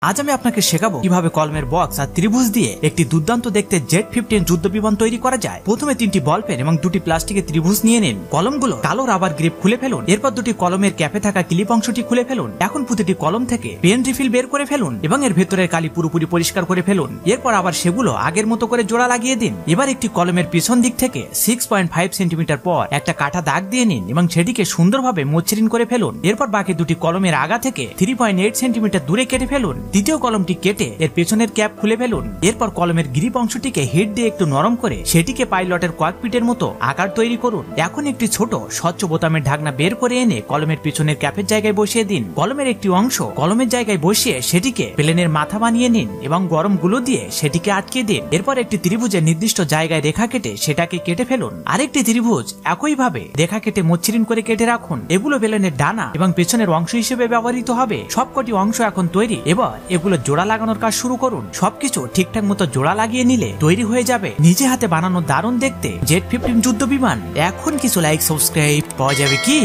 আজ আমি আপনাকে শেখাবো কিভাবে কলমের বক্স আর ত্রিভুজ দিয়ে একটি দুর্দান্ত দেখতে জেট-15 যুদ্ধ বিমান তৈরি করা যায়। প্রথমে 3টি বল পেন এবং 2টি প্লাস্টিকের ত্রিভুজ নিয়ে নিন। কলমগুলো কালো রাবার গ্রিপ খুলে ফেলুন। এরপর 2টি কলমের ক্যাপে থাকা ক্লিপ অংশটি খুলে ফেলুন। এখন প্রতিটি কলম থেকে পেন রিফিল বের করে ফেলুন এবং এর ভেতরের কালি পুরোপুরি পরিষ্কার করে ফেলুন। এরপর আবার সেগুলো আগের মতো করে জোড়া লাগিয়ে দিন। এবার একটি কলমের পিছন দিক থেকে 6.5 সেন্টিমিটার পর একটা কাটা দাগ দিয়ে নিন এবং সেটিকে সুন্দরভাবে মসৃণ করে ফেলুন। এরপর বাকি 2টি কলমের আগা থেকে 3.8 সেন্টিমিটার দূরে কেটে ফেলুন। দ্বিতীয় কলমটি কেটে এর পেছনের ক্যাপ খুলে ফেলুন। এরপর কলমের গ্রিপ অংশটিকে হিট দিয়ে একটু নরম করে সেটিকে পাইলটের ককপিটের মতো আকার তৈরি করুন। এখন একটি ছোট স্বচ্ছ বোতামের ঢাকনা বের করে এনে কলমের পিছনের ক্যাপের জায়গায় বসিয়ে দিন। কলমের একটি অংশ কলমের জায়গায় বসিয়ে সেটিকে প্লেনের মাথা বানিয়ে নিন এবং গরম গুলো দিয়ে সেটিকে আটকে দিন। এরপর একটি ত্রিভুজের নির্দিষ্ট জায়গায় রেখা কেটে সেটাকে কেটে ফেলুন। আরেকটি ত্রিভুজ একইভাবে রেখা কেটে মসৃণ করে কেটে রাখুন। এগুলো প্লেনের ডানা এবং পেছনের অংশ হিসেবে ব্যবহৃত হবে। সবকটি অংশ এখন তৈরি। এবার এগুলো জোড়া লাগানোর কাজ শুরু করুন। সবকিছু ঠিকঠাক মতো জোড়া লাগিয়ে নিলে তৈরি হয়ে যাবে নিজে হাতে বানানো দারুণ দেখতে জেট-15 যুদ্ধ বিমান। এখন কিছু লাইক সাবস্ক্রাইব পাওয়া যাবে কি?